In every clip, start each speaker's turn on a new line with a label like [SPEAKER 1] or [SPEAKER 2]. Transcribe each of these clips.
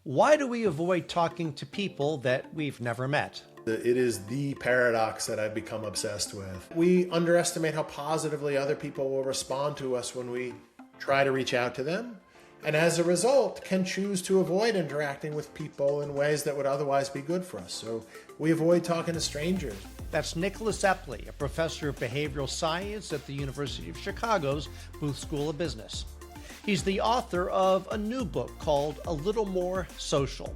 [SPEAKER 1] Why do we avoid talking to people that we've never met?
[SPEAKER 2] It is the paradox that I've become obsessed with. We underestimate how positively other people will respond to us when we try to reach out to them, and as a result can choose to avoid interacting with people in ways that would otherwise be good for us. So we avoid talking to strangers.
[SPEAKER 1] That's Nicholas Epley, a professor of behavioral science at the University of Chicago's Booth School of Business. He's the author of a new book called A Little More Social: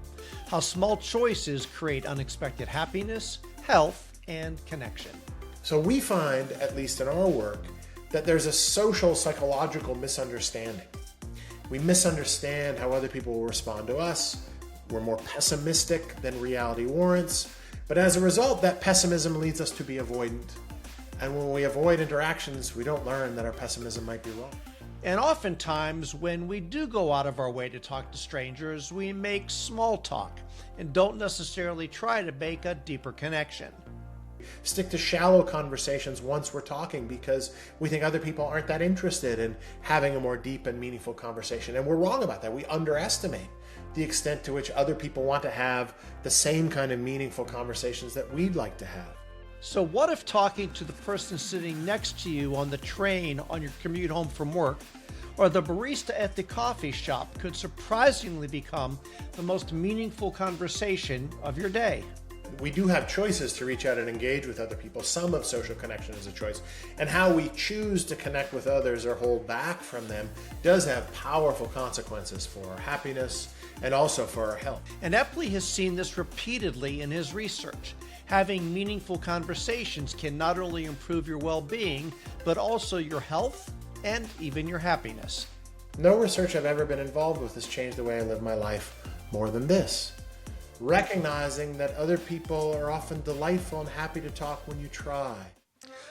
[SPEAKER 1] How Small Choices Create Unexpected Happiness, Health, and Connection.
[SPEAKER 2] So we find, at least in our work, that there's a social psychological misunderstanding. We misunderstand how other people will respond to us. We're more pessimistic than reality warrants. But as a result, that pessimism leads us to be avoidant. And when we avoid interactions, we don't learn that our pessimism might be wrong.
[SPEAKER 1] And oftentimes, when we do go out of our way to talk to strangers, we make small talk and don't necessarily try to make a deeper connection.
[SPEAKER 2] Stick to shallow conversations once we're talking because we think other people aren't that interested in having a more deep and meaningful conversation. And we're wrong about that. We underestimate the extent to which other people want to have the same kind of meaningful conversations that we'd like to have.
[SPEAKER 1] So what if talking to the person sitting next to you on the train on your commute home from work, or the barista at the coffee shop, could surprisingly become the most meaningful conversation of your day?
[SPEAKER 2] We do have choices to reach out and engage with other people. Some of social connection is a choice. And how we choose to connect with others or hold back from them does have powerful consequences for our happiness and also for our health.
[SPEAKER 1] And Epley has seen this repeatedly in his research. Having meaningful conversations can not only improve your well-being, but also your health and even your happiness.
[SPEAKER 2] No research I've ever been involved with has changed the way I live my life more than this. Recognizing that other people are often delightful and happy to talk when you try.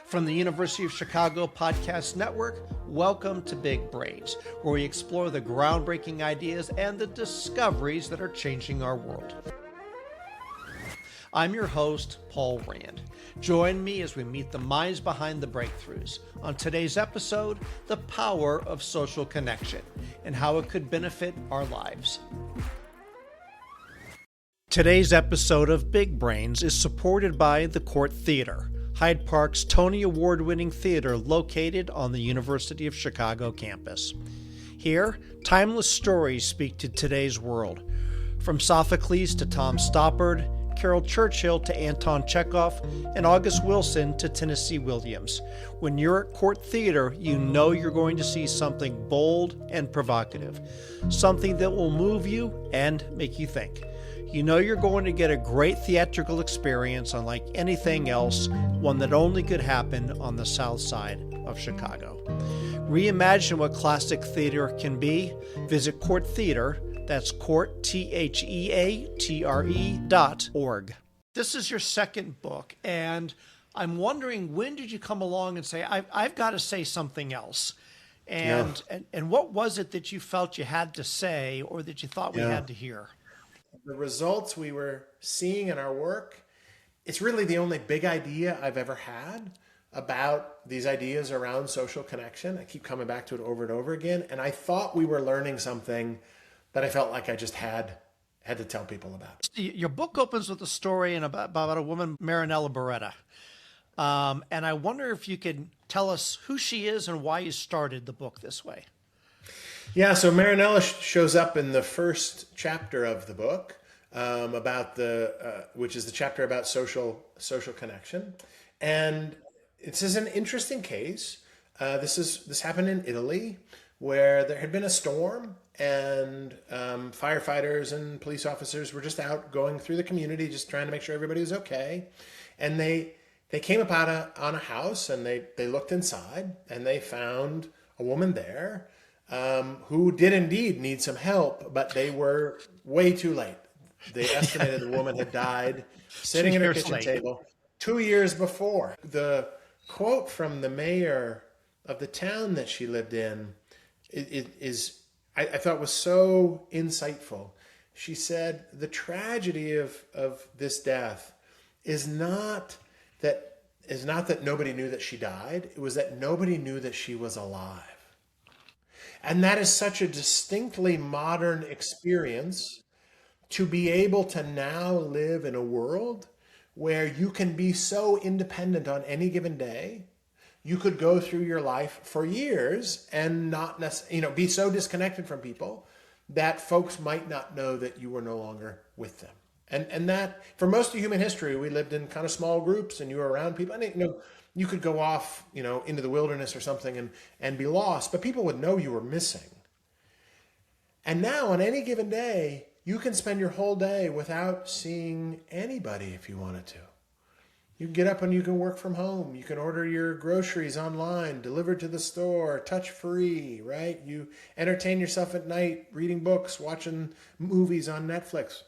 [SPEAKER 1] From the University of Chicago Podcast Network, welcome to Big Brains, where we explore the groundbreaking ideas and the discoveries that are changing our world. I'm your host, Paul Rand. Join me as we meet the minds behind the breakthroughs. On today's episode, the power of social connection and how it could benefit our lives. Today's episode of Big Brains is supported by the Court Theater, Hyde Park's Tony Award-winning theater located on the University of Chicago campus. Here, timeless stories speak to today's world. From Sophocles to Tom Stoppard, Carol Churchill to Anton Chekhov, and August Wilson to Tennessee Williams. When you're at Court Theater, you know you're going to see something bold and provocative, something that will move you and make you think. You know you're going to get a great theatrical experience unlike anything else, one that only could happen on the south side of Chicago. Reimagine what classic theater can be. Visit Court Theater. That's Court, THEATRE.org. This is your second book, and I'm wondering, when did you come along and say, I've got to say something else? And what was it that you felt you had to say or that you thought we had to hear?
[SPEAKER 2] The results we were seeing in our work, it's really the only big idea I've ever had about these ideas around social connection. I keep coming back to it over and over again, and I thought we were learning something that I felt like I just had to tell people about.
[SPEAKER 1] Your book opens with a story about a woman, Marinella Beretta. And I wonder if you could tell us who she is and why you started the book this way.
[SPEAKER 2] Yeah, so Marinella shows up in the first chapter of the book, which is the chapter about social connection. And this is an interesting case. This happened in Italy, where there had been a storm, and firefighters and police officers were just out going through the community, just trying to make sure everybody was okay. And they came up on a house, and they looked inside, and they found a woman there who did indeed need some help, but they were way too late. They estimated the woman had died sitting at her kitchen table 2 years before. The quote from the mayor of the town that she lived in I thought was so insightful. She said, the tragedy of this death is not that nobody knew that she died. It was that nobody knew that she was alive. And that is such a distinctly modern experience to be able to now live in a world where you can be so independent on any given day. You could go through your life for years and not necessarily, be so disconnected from people that folks might not know that you were no longer with them. And that for most of human history, we lived in kind of small groups and you were around people. And you could go off, into the wilderness or something and be lost, but people would know you were missing. And now on any given day, you can spend your whole day without seeing anybody if you wanted to. You can get up and you can work from home. You can order your groceries online, delivered to the store, touch free, right? You entertain yourself at night, reading books, watching movies on Netflix.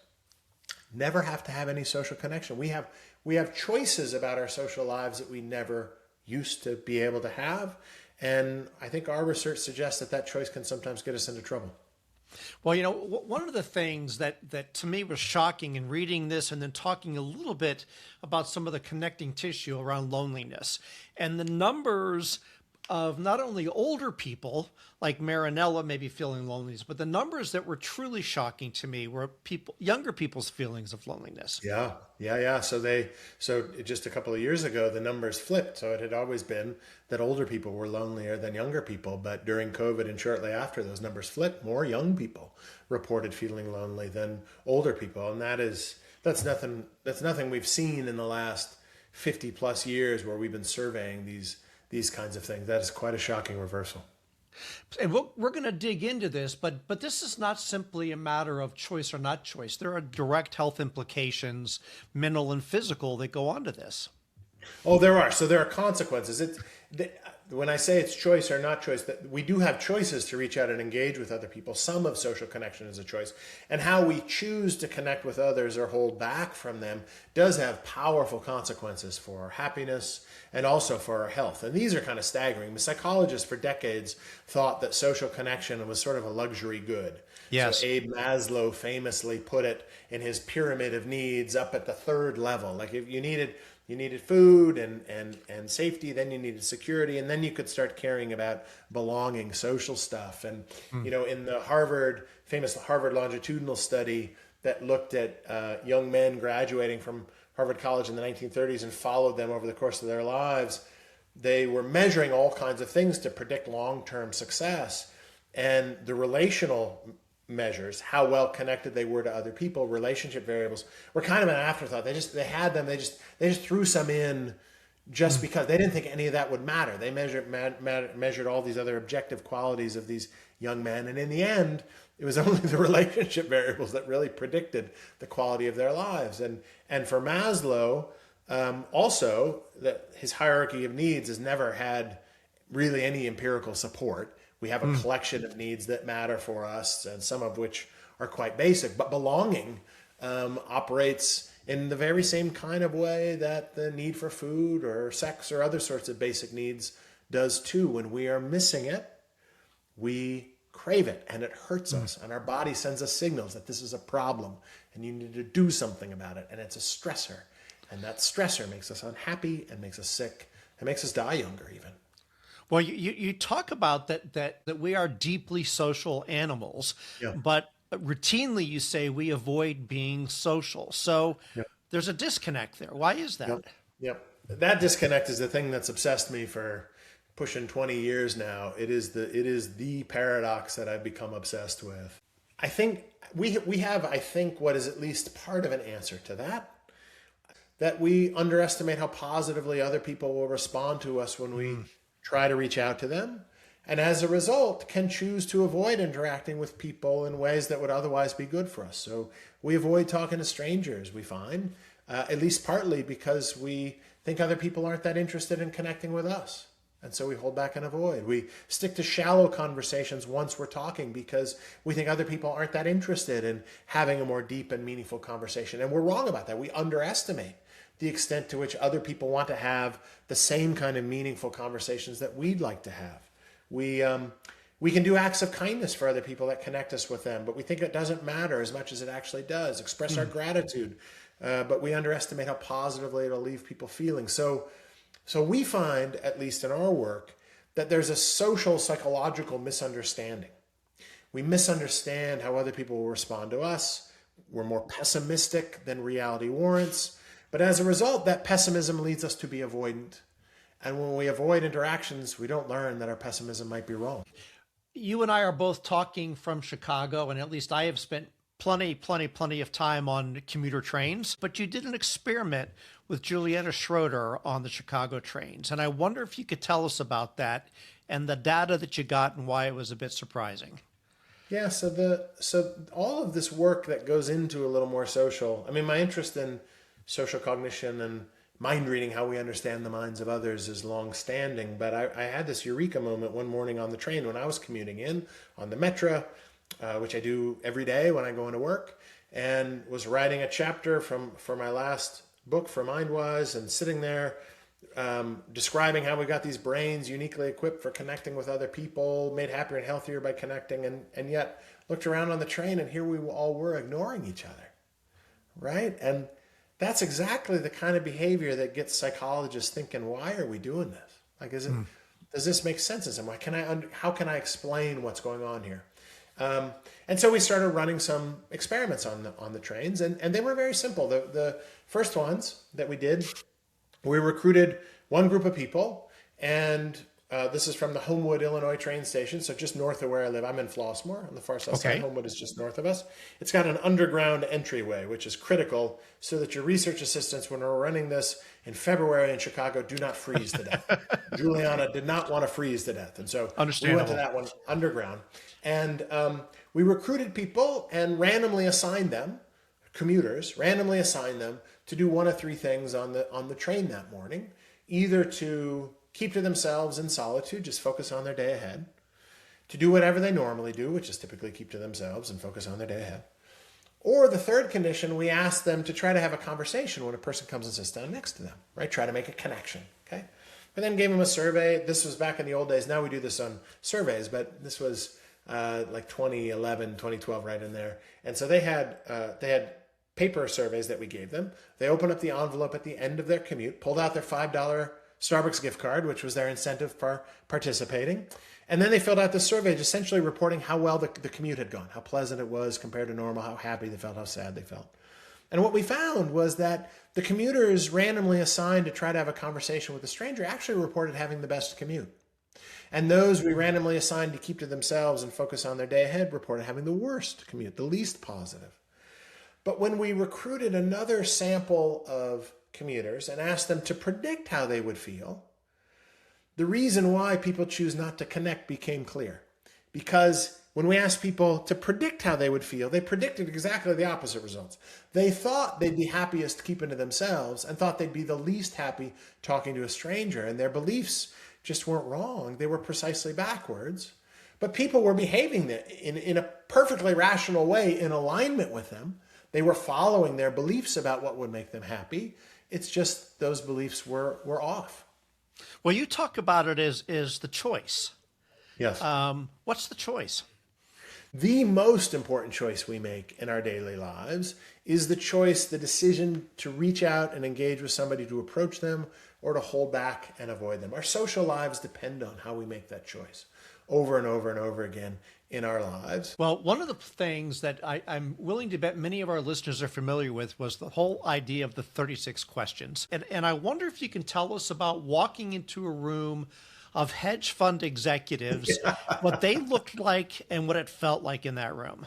[SPEAKER 2] Never have to have any social connection. We have choices about our social lives that we never used to be able to have. And I think our research suggests that choice can sometimes get us into trouble.
[SPEAKER 1] Well, one of the things that to me was shocking in reading this and then talking a little bit about some of the connecting tissue around loneliness and the numbers of not only older people like Marinella maybe feeling loneliness, but the numbers that were truly shocking to me were younger people's feelings of loneliness.
[SPEAKER 2] Yeah. So just a couple of years ago, the numbers flipped. So it had always been that older people were lonelier than younger people, but during COVID and shortly after, those numbers flipped. More young people reported feeling lonely than older people, and that's nothing we've seen in the last 50 plus years where we've been surveying these kinds of things. That is quite a shocking reversal.
[SPEAKER 1] And we're going to dig into this, but this is not simply a matter of choice or not choice. There are direct health implications, mental and physical, that go on to this.
[SPEAKER 2] Oh, there are. So there are consequences. When I say it's choice or not choice, that we do have choices to reach out and engage with other people. Some of social connection is a choice. And how we choose to connect with others or hold back from them does have powerful consequences for our happiness and also for our health. And these are kind of staggering. The psychologists for decades thought that social connection was sort of a luxury good.
[SPEAKER 1] Yes.
[SPEAKER 2] So Abe Maslow famously put it in his pyramid of needs up at the third level. Like if you needed food and safety, then you needed security, and then you could start caring about belonging, social stuff. And, in the famous Harvard longitudinal study that looked at young men graduating from Harvard College in the 1930s and followed them over the course of their lives, they were measuring all kinds of things to predict long-term success. And the relational measures, how well connected they were to other people, relationship variables, were kind of an afterthought. They had them. They just threw some in just because they didn't think any of that would matter. They measured all these other objective qualities of these young men, and in the end, it was only the relationship variables that really predicted the quality of their lives. And for Maslow, also that his hierarchy of needs has never had really any empirical support. We have a collection of needs that matter for us, and some of which are quite basic. But belonging operates in the very same kind of way that the need for food or sex or other sorts of basic needs does too. When we are missing it, we crave it and it hurts us, and our body sends us signals that this is a problem and you need to do something about it. And it's a stressor, and that stressor makes us unhappy and makes us sick and makes us die younger even.
[SPEAKER 1] Well, you talk about that we are deeply social animals, but routinely you say we avoid being social. So there's a disconnect there. Why is that?
[SPEAKER 2] Yep. That disconnect is the thing that's obsessed me for pushing 20 years now. It is the paradox that I've become obsessed with. I think we have what is at least part of an answer to that we underestimate how positively other people will respond to us when we try to reach out to them, and as a result can choose to avoid interacting with people in ways that would otherwise be good for us. So we avoid talking to strangers, we find, at least partly because we think other people aren't that interested in connecting with us. And so we hold back and avoid. We stick to shallow conversations once we're talking because we think other people aren't that interested in having a more deep and meaningful conversation. And we're wrong about that. We underestimate the extent to which other people want to have the same kind of meaningful conversations that we'd like to have. We can do acts of kindness for other people that connect us with them, but we think it doesn't matter as much as it actually does. Express our gratitude, but we underestimate how positively it'll leave people feeling. So we find, at least in our work, that there's a social psychological misunderstanding. We misunderstand how other people will respond to us. We're more pessimistic than reality warrants. But as a result, that pessimism leads us to be avoidant. And when we avoid interactions, we don't learn that our pessimism might be wrong.
[SPEAKER 1] You and I are both talking from Chicago, and at least I have spent plenty of time on commuter trains. But you did an experiment with Julietta Schroeder on the Chicago trains. And I wonder if you could tell us about that and the data that you got and why it was a bit surprising.
[SPEAKER 2] Yeah, so all of this work that goes into a little more social, I mean, my interest in social cognition and mind reading, how we understand the minds of others, is long standing. But I had this eureka moment one morning on the train when I was commuting in on the Metro, which I do every day when I go into work, and was writing a chapter for my last book for MindWise, and sitting there describing how we got these brains uniquely equipped for connecting with other people, made happier and healthier by connecting, and yet looked around on the train, and here we all were ignoring each other, right? And that's exactly the kind of behavior that gets psychologists thinking, why are we doing this? Like, does this make sense? And how can I explain what's going on here? And so we started running some experiments on the trains, and they were very simple. The first ones that we did, we recruited one group of people, and this is from the Homewood, Illinois train station, so just north of where I live. I'm in Flossmoor on the far south side. Homewood is just north of us. It's got an underground entryway, which is critical so that your research assistants, when we're running this in February in Chicago, do not freeze to death. Juliana did not want to freeze to death. And so we went to that one underground. And we recruited people and randomly assigned them, commuters, randomly assigned them to do one of three things on the train that morning, either to keep to themselves in solitude, just focus on their day ahead, to do whatever they normally do, which is typically keep to themselves and focus on their day ahead. Or the third condition, we ask them to try to have a conversation when a person comes and sits down next to them, right? Try to make a connection, okay? And then gave them a survey. This was back in the old days. Now we do this on surveys, but this was like 2011, 2012, right in there. And so they had paper surveys that we gave them. They opened up the envelope at the end of their commute, pulled out their $5 Starbucks gift card, which was their incentive for participating. And then they filled out this survey, essentially reporting how well the commute had gone, how pleasant it was compared to normal, how happy they felt, how sad they felt. And what we found was that the commuters randomly assigned to try to have a conversation with a stranger actually reported having the best commute. And those we randomly assigned to keep to themselves and focus on their day ahead reported having the worst commute, the least positive. But when we recruited another sample of commuters and asked them to predict how they would feel, the reason why people choose not to connect became clear. Because when we asked people to predict how they would feel, they predicted exactly the opposite results. They thought they'd be happiest keeping to themselves and thought they'd be the least happy talking to a stranger. And their beliefs just weren't wrong. They were precisely backwards. But people were behaving in a perfectly rational way in alignment with them. They were following their beliefs about what would make them happy. It's just those beliefs were off.
[SPEAKER 1] Well, you talk about it as the choice.
[SPEAKER 2] Yes.
[SPEAKER 1] What's the choice?
[SPEAKER 2] The most important choice we make in our daily lives is the choice, the decision to reach out and engage with somebody, to approach them, or to hold back and avoid them. Our social lives depend on how we make that choice over and over and over again in our lives.
[SPEAKER 1] Well, one of the things that I'm willing to bet many of our listeners are familiar with was the whole idea of the 36 questions. And I wonder if you can tell us about walking into a room of hedge fund executives, what they looked like and what it felt like in that room.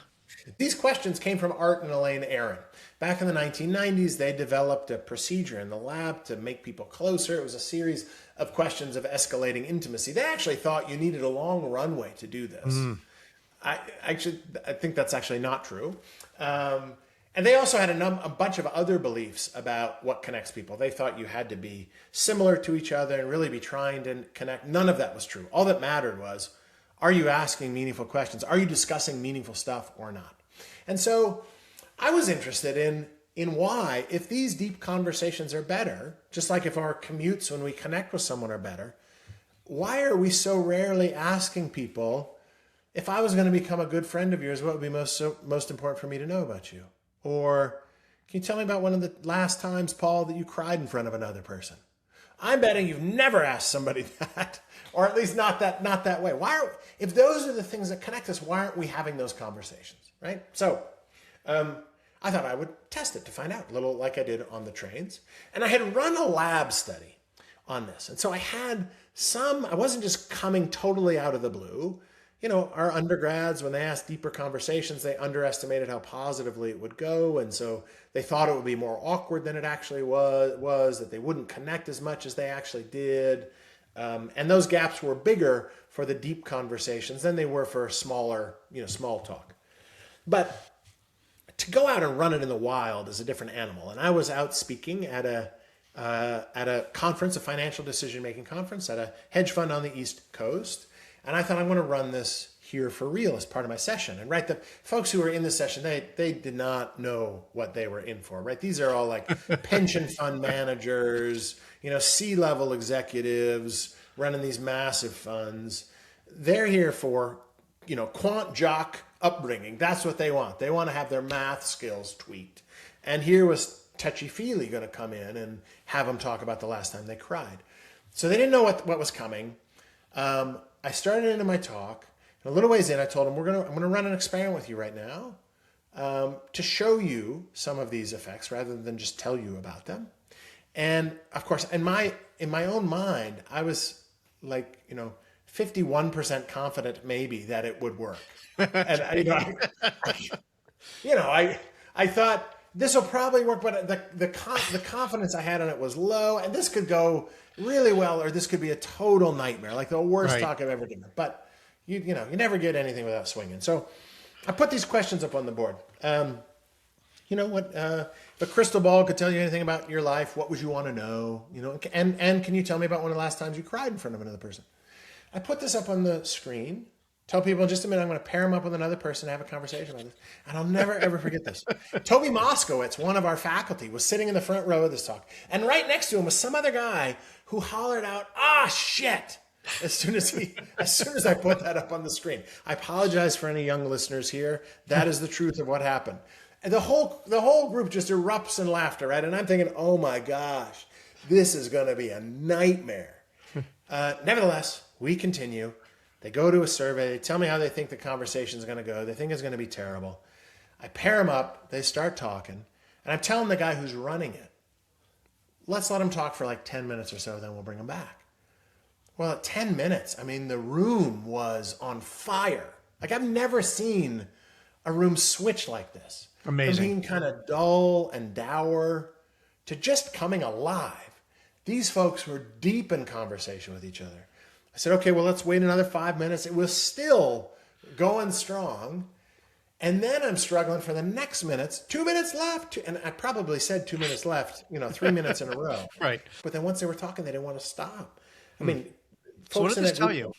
[SPEAKER 2] These questions came from Art and Elaine Aron. Back in the 1990s, they developed a procedure in the lab to make people closer. It was a series of questions of escalating intimacy. They actually thought you needed a long runway to do this. I think that's actually not true. And they also had a bunch of other beliefs about what connects people. They thought you had to be similar to each other and really be trying to connect. None of that was true. All that mattered was, are you asking meaningful questions? Are you discussing meaningful stuff or not? And so I was interested in why, if these deep conversations are better, just like if our commutes when we connect with someone are better, why are we so rarely asking people, if I was going to become a good friend of yours, what would be most important for me to know about you? Or can you tell me about one of the last times, Paul, that you cried in front of another person? I'm betting you've never asked somebody that, or at least not that way. If those are the things that connect us, why aren't we having those conversations, right? So I thought I would test it to find out, a little like I did on the trains. And I had run a lab study on this. And so I wasn't just coming totally out of the blue. Our undergrads, when they asked deeper conversations, they underestimated how positively it would go. And so they thought it would be more awkward than it actually was, that they wouldn't connect as much as they actually did. And those gaps were bigger for the deep conversations than they were for smaller, small talk. But to go out and run it in the wild is a different animal. And I was out speaking at a conference, a financial decision-making conference at a hedge fund on the East Coast. And I thought, I'm going to run this here for real as part of my session. And the folks who were in the session, they did not know what they were in for, right? These are all like pension fund managers, C-level executives running these massive funds. They're here for, quant jock upbringing. That's what they want. They want to have their math skills tweaked. And here was touchy-feely going to come in and have them talk about the last time they cried. So they didn't know what was coming. I started into my talk, and a little ways in, I told them, I'm going to run an experiment with you right now to show you some of these effects rather than just tell you about them. And of course, in my own mind, I was like, 51% confident maybe that it would work. And I thought this will probably work, but the confidence I had on it was low, and this could go really well, or this could be a total nightmare, like the worst talk I've ever done. But you never get anything without swinging. So I put these questions up on the board. If a crystal ball could tell you anything about your life, what would you want to know? And can you tell me about one of the last times you cried in front of another person? I put this up on the screen. Tell people in just a minute, I'm going to pair them up with another person and have a conversation about this. And I'll never, ever forget this. Toby Moskowitz, one of our faculty, was sitting in the front row of this talk. And right next to him was some other guy who hollered out, shit, as soon as I put that up on the screen. I apologize for any young listeners here. That is the truth of what happened. And the whole group just erupts in laughter, right? And I'm thinking, oh my gosh, this is going to be a nightmare. Nevertheless, we continue. They go to a survey. They tell me how they think the conversation is going to go. They think it's going to be terrible. I pair them up. They start talking. And I'm telling the guy who's running it, let's let him talk for like 10 minutes or so, then we'll bring him back. Well, at 10 minutes, the room was on fire. Like, I've never seen a room switch like this.
[SPEAKER 1] Amazing.
[SPEAKER 2] From being kind of dull and dour to just coming alive. These folks were deep in conversation with each other. I said, okay, well, let's wait another 5 minutes. It was still going strong. And then I'm struggling for the next minutes, 2 minutes left. And I probably said 2 minutes left, 3 minutes in a row.
[SPEAKER 1] Right.
[SPEAKER 2] But then once they were talking, they didn't want to stop.
[SPEAKER 1] So what did this tell you?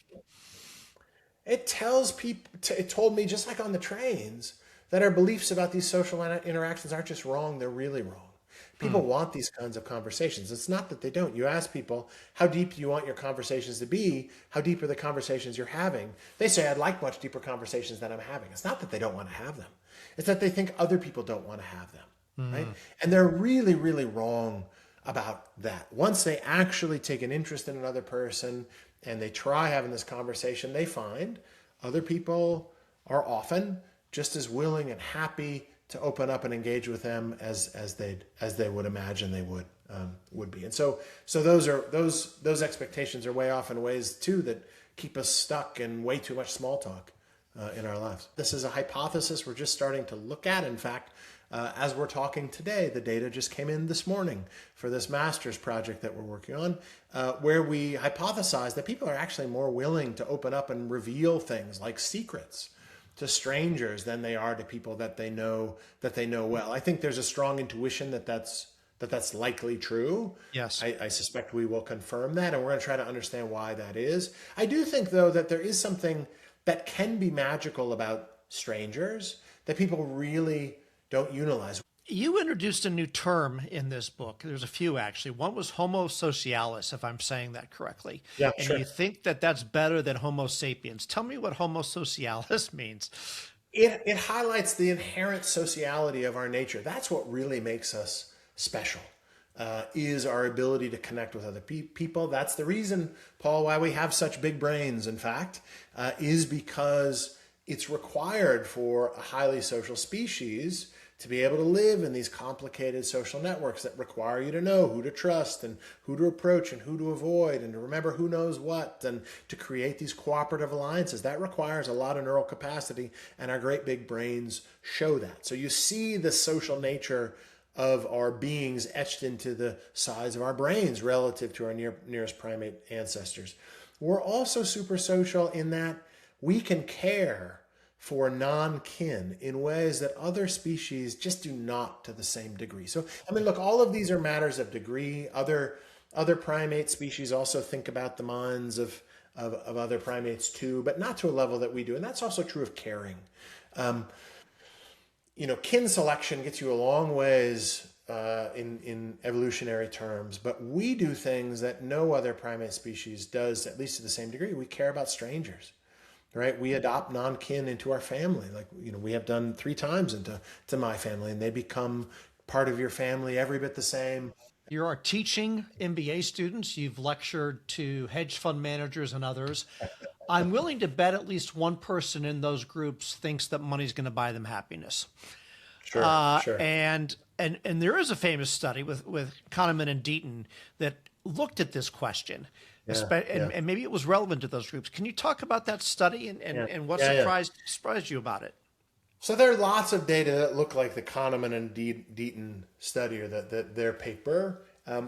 [SPEAKER 2] It tells people, it told me, just like on the trains, that our beliefs about these social interactions aren't just wrong, they're really wrong. People want these kinds of conversations. It's not that they don't. You ask people, how deep do you want your conversations to be? How deep are the conversations you're having? They say, I'd like much deeper conversations than I'm having. It's not that they don't want to have them. It's that they think other people don't want to have them, right? And they're really, really wrong about that. Once they actually take an interest in another person and they try having this conversation, they find other people are often just as willing and happy to open up and engage with them as they would imagine they would be. And so those expectations are way off in ways too that keep us stuck in way too much small talk in our lives. This is a hypothesis we're just starting to look at. In fact, as we're talking today, the data just came in this morning for this master's project that we're working on, where we hypothesize that people are actually more willing to open up and reveal things like secrets to strangers than they are to people that they know well. I think there's a strong intuition that's likely true.
[SPEAKER 1] Yes.
[SPEAKER 2] I suspect we will confirm that, and we're going to try to understand why that is. I do think, though, that there is something that can be magical about strangers that people really don't utilize.
[SPEAKER 1] You introduced a new term in this book. There's a few, actually. One was Homo socialis, if I'm saying that correctly.
[SPEAKER 2] Yeah,
[SPEAKER 1] and
[SPEAKER 2] sure.
[SPEAKER 1] you think that that's better than Homo sapiens. Tell me what Homo socialis means.
[SPEAKER 2] It highlights the inherent sociality of our nature. That's what really makes us special, is our ability to connect with other people. That's the reason, Paul, why we have such big brains, in fact, is because it's required for a highly social species to be able to live in these complicated social networks that require you to know who to trust and who to approach and who to avoid and to remember who knows what and to create these cooperative alliances. That requires a lot of neural capacity, and our great big brains show that. So you see the social nature of our beings etched into the size of our brains relative to our nearest primate ancestors. We're also super social in that we can care for non-kin in ways that other species just do not to the same degree. So, I mean, look, all of these are matters of degree. Other primate species also think about the minds of other primates too, but not to a level that we do. And that's also true of caring. Kin selection gets you a long ways in evolutionary terms, but we do things that no other primate species does, at least to the same degree. We care about strangers. Right, we adopt non-kin into our family, like we have done 3 times into my family, and they become part of your family every bit the same.
[SPEAKER 1] You are teaching MBA students. You've lectured to hedge fund managers and others. I'm willing to bet at least one person in those groups thinks that money's going to buy them happiness.
[SPEAKER 2] Sure, sure.
[SPEAKER 1] And there is a famous study with Kahneman and Deaton that looked at this question. And maybe it was relevant to those groups. Can you talk about that study and what surprised you about it?
[SPEAKER 2] So there are lots of data that look like the Kahneman and Deaton study or their paper.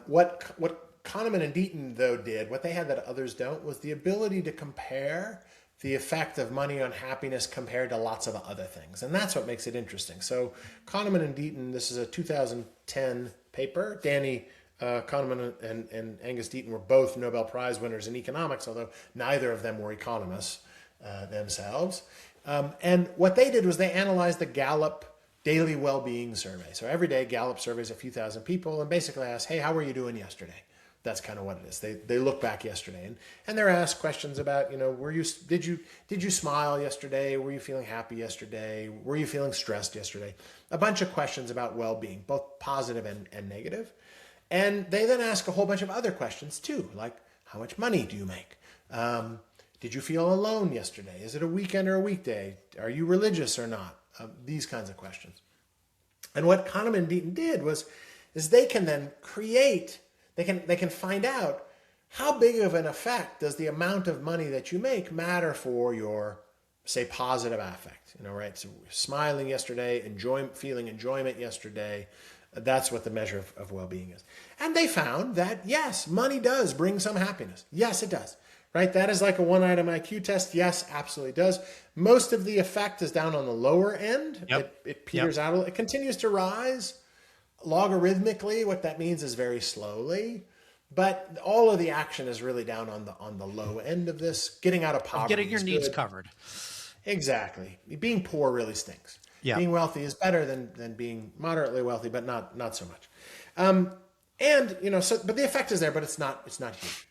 [SPEAKER 2] What Kahneman and Deaton, though, did, what they had that others don't, was the ability to compare the effect of money on happiness compared to lots of other things. And that's what makes it interesting. So Kahneman and Deaton, this is a 2010 paper. Danny Kahneman and Angus Deaton were both Nobel Prize winners in economics, although neither of them were economists themselves. And what they did was they analyzed the Gallup Daily Well-Being Survey. So every day Gallup surveys a few thousand people and basically asks, hey, how were you doing yesterday? That's kind of what it is. They look back yesterday and they're asked questions about, did you smile yesterday? Were you feeling happy yesterday? Were you feeling stressed yesterday? A bunch of questions about well-being, both positive and negative. And they then ask a whole bunch of other questions too, like how much money do you make? Did you feel alone yesterday? Is it a weekend or a weekday? Are you religious or not? These kinds of questions. And what Kahneman and Deaton did is they can then they can find out how big of an effect does the amount of money that you make matter for your, say, positive affect. Right? So smiling yesterday, feeling enjoyment yesterday. That's what the measure of well-being is. And they found that, yes, money does bring some happiness. Yes, it does. Right? That is like a one-item IQ test. Yes, absolutely does. Most of the effect is down on the lower end. Yep. It peters out. It continues to rise logarithmically. What that means is very slowly. But all of the action is really down on the low end of this. Getting out of poverty.
[SPEAKER 1] Getting your needs covered.
[SPEAKER 2] Exactly. Being poor really stinks. Yeah. Being wealthy is better than being moderately wealthy, but not so much. But the effect is there, but it's not huge.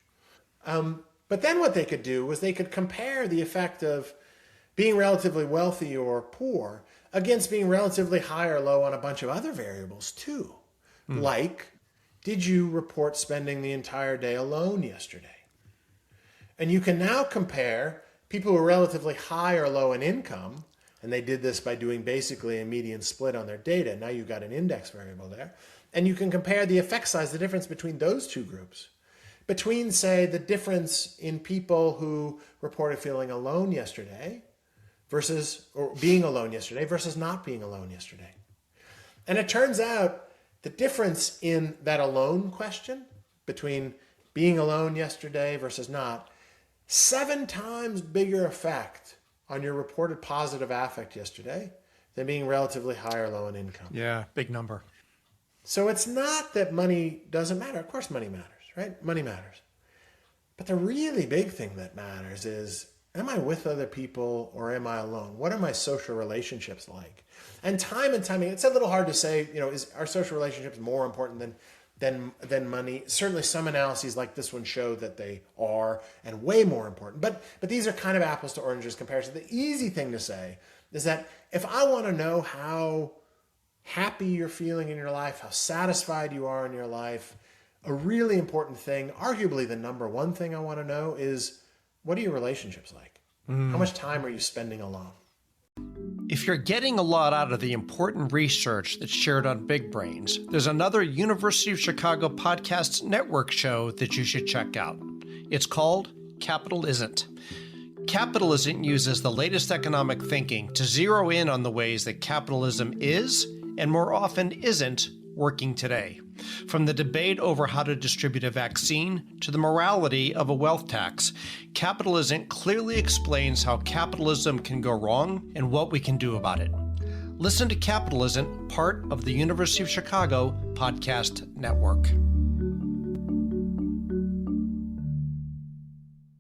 [SPEAKER 2] But then what they could do was they could compare the effect of being relatively wealthy or poor against being relatively high or low on a bunch of other variables too. Like, did you report spending the entire day alone yesterday? And you can now compare people who are relatively high or low in income, and they did this by doing basically a median split on their data. Now you've got an index variable there. And you can compare the effect size, the difference between those two groups. Between, say, the difference in people who reported feeling alone yesterday or being alone yesterday versus not being alone yesterday. And it turns out the difference in that alone question between being alone yesterday versus not, 7 times bigger effect on your reported positive affect yesterday than being relatively high or low in income.
[SPEAKER 1] Yeah, big number.
[SPEAKER 2] So it's not that money doesn't matter. Of course money matters, right? Money matters. But the really big thing that matters is, am I with other people or am I alone? What are my social relationships like? And time again, it's a little hard to say, are social relationships more important than money? Certainly some analyses like this one show that they are, and way more important. But these are kind of apples to oranges comparison. The easy thing to say is that if I want to know how happy you're feeling in your life, how satisfied you are in your life, a really important thing, arguably the number one thing I want to know is, what are your relationships like? How much time are you spending alone?
[SPEAKER 1] If you're getting a lot out of the important research that's shared on Big Brains, there's another University of Chicago Podcasts Network show that you should check out. It's called Capital Isn't. Capital Isn't uses the latest economic thinking to zero in on the ways that capitalism is, and more often isn't, working today. From the debate over how to distribute a vaccine to the morality of a wealth tax, Capital Isn't clearly explains how capitalism can go wrong and what we can do about it. Listen to Capital Isn't, part of the University of Chicago Podcast Network.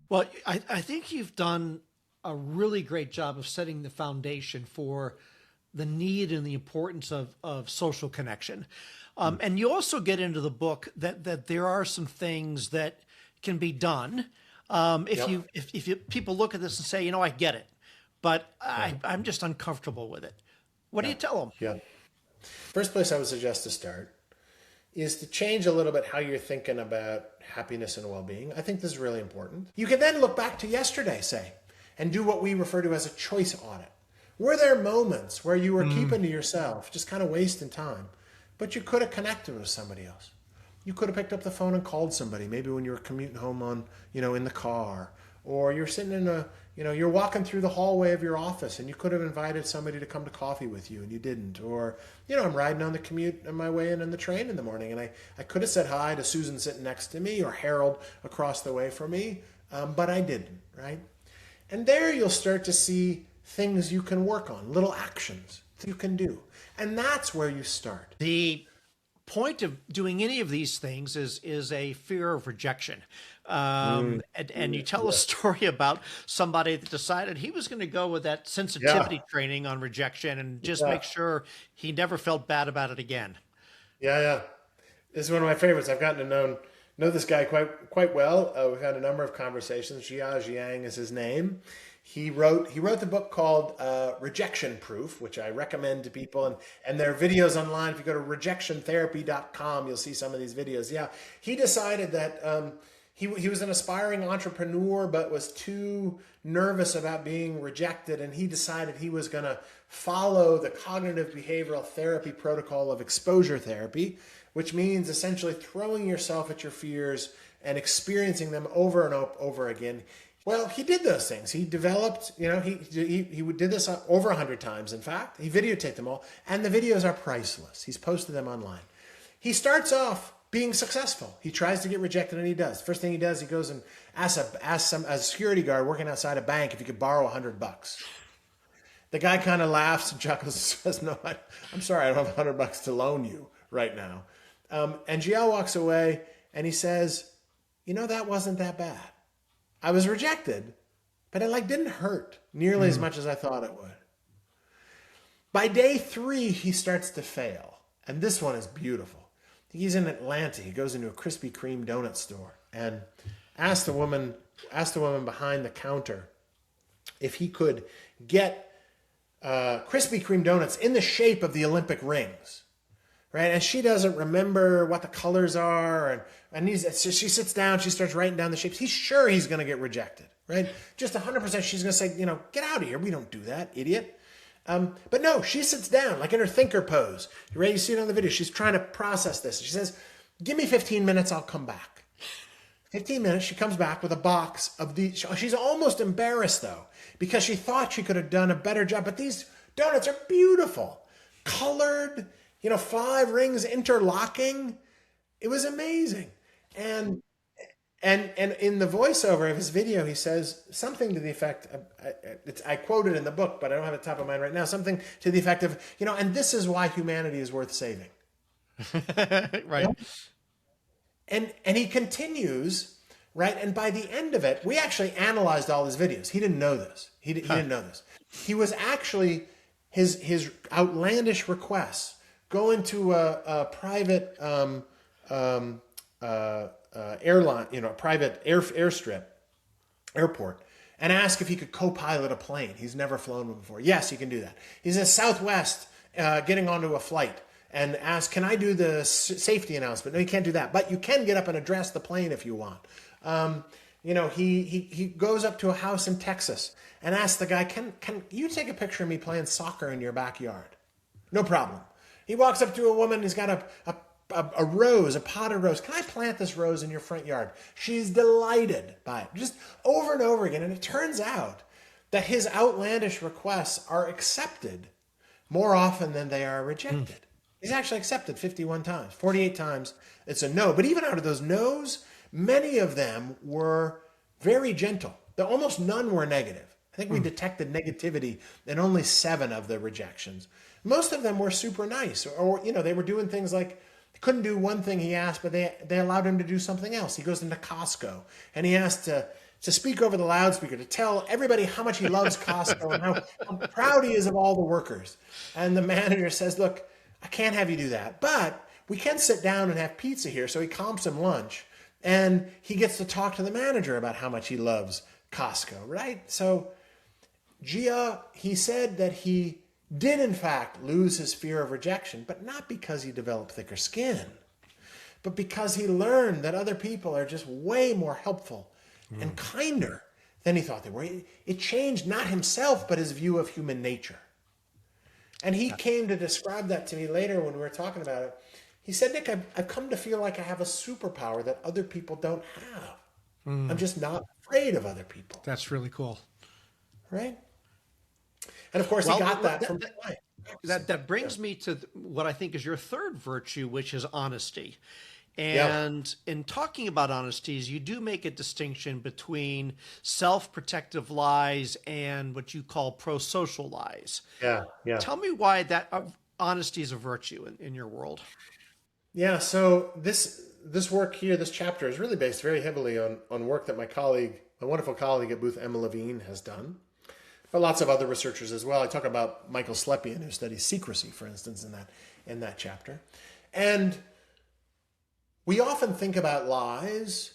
[SPEAKER 1] Well, I think you've done a really great job of setting the foundation for the need and the importance of social connection. And you also get into the book that there are some things that can be done. If people look at this and say, I get it, but I'm just uncomfortable with it. What do you tell them?
[SPEAKER 2] Yeah. First place I would suggest to start is to change a little bit how you're thinking about happiness and well-being. I think this is really important. You can then look back to yesterday, say, and do what we refer to as a choice audit. Were there moments where you were keeping to yourself, just kind of wasting time, but you could have connected with somebody else? You could have picked up the phone and called somebody, maybe when you were commuting home on, in the car, or you're sitting in you're walking through the hallway of your office and you could have invited somebody to come to coffee with you and you didn't. Or, I'm riding on the commute on my way in on the train in the morning and I could have said hi to Susan sitting next to me or Harold across the way from me, but I didn't, right? And there you'll start to see things you can work on, little actions you can do. And that's where you start.
[SPEAKER 1] The point of doing any of these things is a fear of rejection. And you tell a story about somebody that decided he was going to go with that sensitivity training on rejection and just make sure he never felt bad about it again.
[SPEAKER 2] Yeah. This is one of my favorites. I've gotten to know this guy quite well. We've had a number of conversations. Jia Jiang is his name. He wrote the book called Rejection Proof, which I recommend to people. And there are videos online. If you go to rejectiontherapy.com, you'll see some of these videos. Yeah, he decided that he was an aspiring entrepreneur, but was too nervous about being rejected. And he decided he was going to follow the cognitive behavioral therapy protocol of exposure therapy, which means essentially throwing yourself at your fears and experiencing them over and over again. Well, he did those things. He developed, he did this over 100 times, in fact. He videotaped them all, and the videos are priceless. He's posted them online. He starts off being successful. He tries to get rejected, and he does. First thing he does, he goes and asks a security guard working outside a bank if he could borrow $100. The guy kind of laughs and chuckles and says, "No, I'm sorry, I don't have $100 to loan you right now." And Jiao walks away, and he says, that wasn't that bad. I was rejected, but it didn't hurt nearly as much as I thought it would. By day 3, he starts to fail. And this one is beautiful. He's in Atlanta. He goes into a Krispy Kreme donut store and asked the woman behind the counter if he could get Krispy Kreme donuts in the shape of the Olympic rings. Right, and she doesn't remember what the colors are, and so she sits down, she starts writing down the shapes. He's sure he's going to get rejected, right? Just 100%. She's going to say, get out of here. We don't do that, idiot. But no, she sits down, in her thinker pose. You ready? You see it on the video. She's trying to process this. She says, "Give me 15 minutes. I'll come back." 15 minutes. She comes back with a box of these. She's almost embarrassed though, because she thought she could have done a better job. But these donuts are beautiful, colored. 5 rings interlocking. It was amazing. And in the voiceover of his video, he says something to the effect, I quote it in the book, but I don't have it top of mind right now, something to the effect of, and this is why humanity is worth saving.
[SPEAKER 1] Right.
[SPEAKER 2] And he continues, right? And by the end of it, we actually analyzed all his videos. He didn't know this. He didn't know this. He was actually, his outlandish requests, go into a private airline, private airstrip, airport, and ask if he could co-pilot a plane. He's never flown one before. Yes, he can do that. He's in Southwest getting onto a flight and ask, "Can I do the safety announcement?" No, you can't do that. But you can get up and address the plane if you want. he goes up to a house in Texas and asks the guy, can you take a picture of me playing soccer in your backyard? No problem. He walks up to a woman who's got a rose, a potted rose. Can I plant this rose in your front yard? She's delighted by it, just over and over again. And it turns out that his outlandish requests are accepted more often than they are rejected. He's actually accepted 51 times, 48 times it's a no. But even out of those no's, many of them were very gentle. Almost none were negative. I think we detected negativity in only 7 of the rejections. Most of them were super nice, or they were doing things like couldn't do one thing he asked, but they allowed him to do something else. He goes into Costco and he asked to speak over the loudspeaker to tell everybody how much he loves Costco and how proud he is of all the workers. And the manager says, look, I can't have you do that, but we can sit down and have pizza here. So he comps him lunch and he gets to talk to the manager about how much he loves Costco, right? So Gia, he said that he did in fact lose his fear of rejection, but not because he developed thicker skin, but because he learned that other people are just way more helpful and kinder than he thought they were. It changed not himself, but his view of human nature. And he came to describe that to me later when we were talking about it. He said, Nick, I've come to feel like I have a superpower that other people don't have. I'm just not afraid of other people.
[SPEAKER 1] That's really cool.
[SPEAKER 2] Right? And of course, he got that from life.
[SPEAKER 1] That brings me to what I think is your third virtue, which is honesty. And in talking about honesties, you do make a distinction between self-protective lies and what you call pro-social lies.
[SPEAKER 2] Yeah.
[SPEAKER 1] Tell me why that honesty is a virtue in your world.
[SPEAKER 2] Yeah, so this work here, this chapter is really based very heavily on work that my wonderful colleague at Booth, Emma Levine, has done. But lots of other researchers as well. I talk about Michael Slepian, who studies secrecy, for instance, in that chapter. And we often think about lies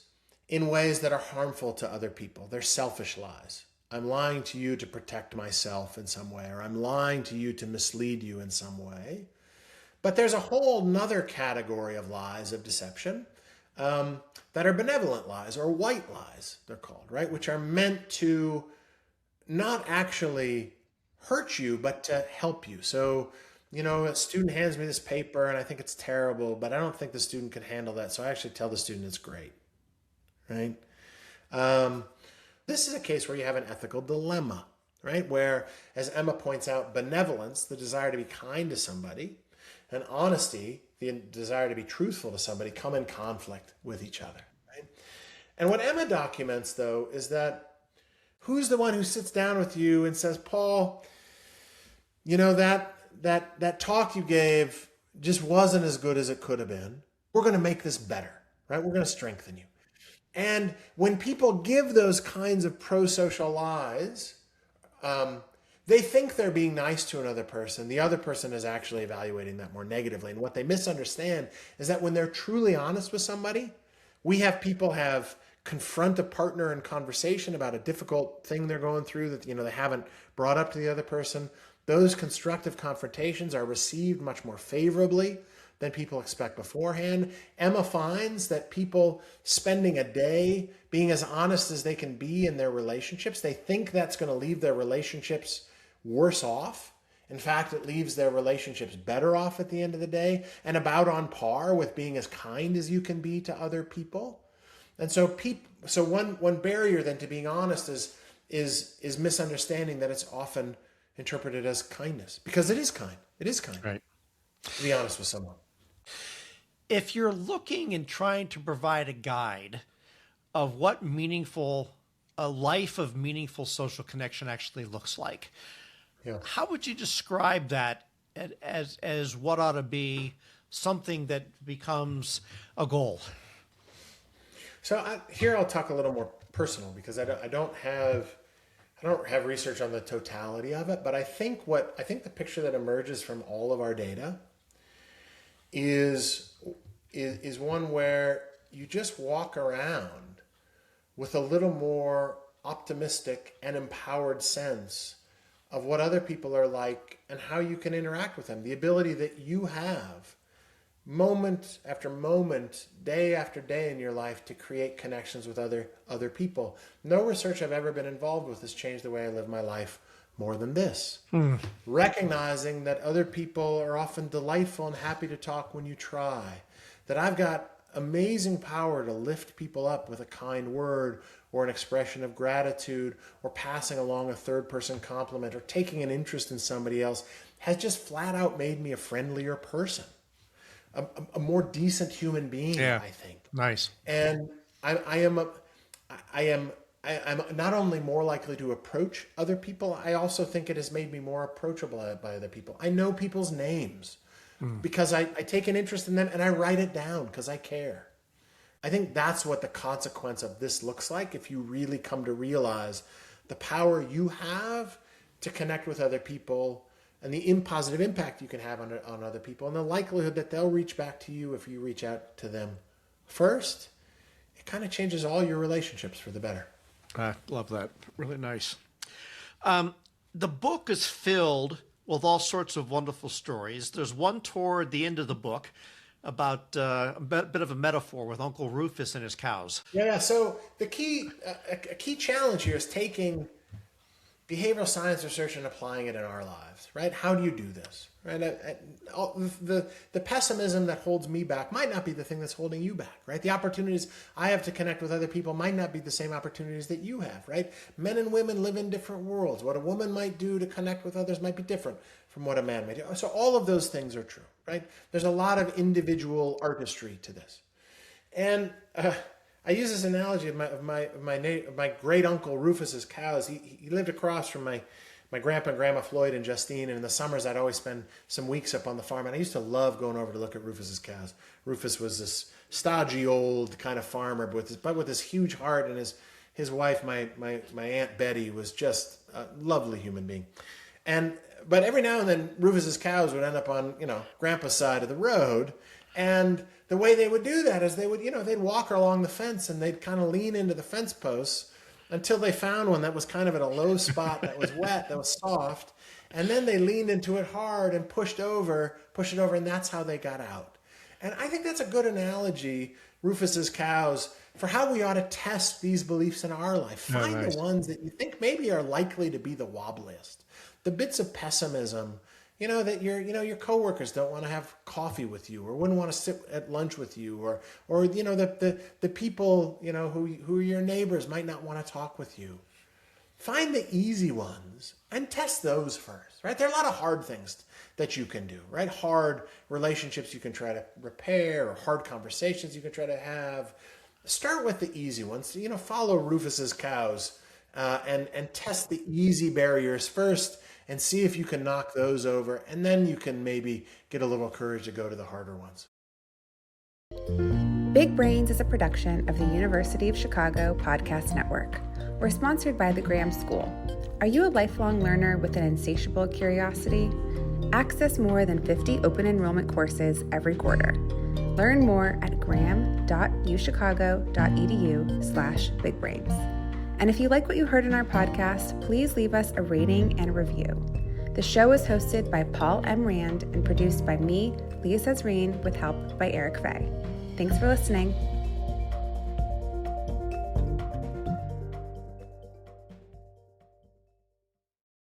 [SPEAKER 2] in ways that are harmful to other people. They're selfish lies. I'm lying to you to protect myself in some way, or I'm lying to you to mislead you in some way. But there's a whole nother category of lies of deception that are benevolent lies, or white lies, they're called, right? Which are meant to not actually hurt you, but to help you. So, a student hands me this paper and I think it's terrible, but I don't think the student can handle that. So I actually tell the student it's great, right? This is a case where you have an ethical dilemma, right? Where, as Emma points out, benevolence, the desire to be kind to somebody, and honesty, the desire to be truthful to somebody, come in conflict with each other, right? And what Emma documents, though, is that who's the one who sits down with you and says, Paul, that talk you gave just wasn't as good as it could have been. We're going to make this better, right? We're going to strengthen you. And when people give those kinds of pro-social lies, they think they're being nice to another person. The other person is actually evaluating that more negatively. And what they misunderstand is that when they're truly honest with somebody, we have people confront a partner in conversation about a difficult thing they're going through that they haven't brought up to the other person. Those constructive confrontations are received much more favorably than people expect beforehand. Emma finds that people spending a day being as honest as they can be in their relationships, they think that's going to leave their relationships worse off. In fact, it leaves their relationships better off at the end of the day and about on par with being as kind as you can be to other people. And so one barrier then to being honest is misunderstanding that it's often interpreted as kindness, because it is kind. It is kind,
[SPEAKER 1] right,
[SPEAKER 2] to be honest with someone.
[SPEAKER 1] If you're looking and trying to provide a guide of what a life of meaningful social connection actually looks like, how would you describe that as what ought to be something that becomes a goal?
[SPEAKER 2] So here I'll talk a little more personal, because I don't have research on the totality of it, but I think the picture that emerges from all of our data is one where you just walk around with a little more optimistic and empowered sense of what other people are like and how you can interact with them. The ability that you have moment after moment, day after day in your life to create connections with other people. No research I've ever been involved with has changed the way I live my life more than this. Recognizing that other people are often delightful and happy to talk when you try. That I've got amazing power to lift people up with a kind word or an expression of gratitude or passing along a third person compliment or taking an interest in somebody else has just flat out made me a friendlier person. A more decent human being,
[SPEAKER 1] Yeah.
[SPEAKER 2] I think.
[SPEAKER 1] Nice.
[SPEAKER 2] And I'm not only more likely to approach other people, I also think it has made me more approachable by other people. I know people's names because I take an interest in them and I write it down because I care. I think that's what the consequence of this looks like if you really come to realize the power you have to connect with other people and the positive impact you can have on other people and the likelihood that they'll reach back to you if you reach out to them first. It kind of changes all your relationships for the better.
[SPEAKER 1] I love that. Really nice. The book is filled with all sorts of wonderful stories. There's one toward the end of the book about a bit of a metaphor with Uncle Rufus and his cows.
[SPEAKER 2] Yeah. So the a key challenge here is taking behavioral science research and applying it in our lives, right? How do you do this, right? The pessimism that holds me back might not be the thing that's holding you back, right? The opportunities I have to connect with other people might not be the same opportunities that you have, right? Men and women live in different worlds. What a woman might do to connect with others might be different from what a man may do. So all of those things are true, right? There's a lot of individual artistry to this. And I use this analogy of my great uncle Rufus's cows. He lived across from my grandpa and grandma Floyd and Justine, and in the summers I'd always spend some weeks up on the farm, and I used to love going over to look at Rufus's cows. Rufus was this stodgy old kind of farmer, but with this huge heart, and his wife, my Aunt Betty, was just a lovely human being. But every now and then Rufus's cows would end up on Grandpa's side of the road. And the way they would do that is they'd walk along the fence and they'd kind of lean into the fence posts until they found one that was kind of at a low spot, that was wet, that was soft. And then they leaned into it hard and pushed it over, and that's how they got out. And I think that's a good analogy, Rufus's cows, for how we ought to test these beliefs in our life. Find the ones that you think maybe are likely to be the wobbliest, the bits of pessimism, that your coworkers don't want to have coffee with you or wouldn't want to sit at lunch with you or the people, who are your neighbors might not want to talk with you. Find the easy ones and test those first, right? There are a lot of hard things that you can do, right? Hard relationships you can try to repair or hard conversations you can try to have. Start with the easy ones. Follow Rufus's cows and test the easy barriers first and see if you can knock those over, and then you can maybe get a little courage to go to the harder ones.
[SPEAKER 3] Big Brains is a production of the University of Chicago Podcast Network. We're sponsored by the Graham School. Are you a lifelong learner with an insatiable curiosity? Access more than 50 open enrollment courses every quarter. Learn more at graham.uchicago.edu/bigbrains. And if you like what you heard in our podcast, please leave us a rating and a review. The show is hosted by Paul M. Rand and produced by me, Leah Cesarine, with help by Eric Fay. Thanks for listening.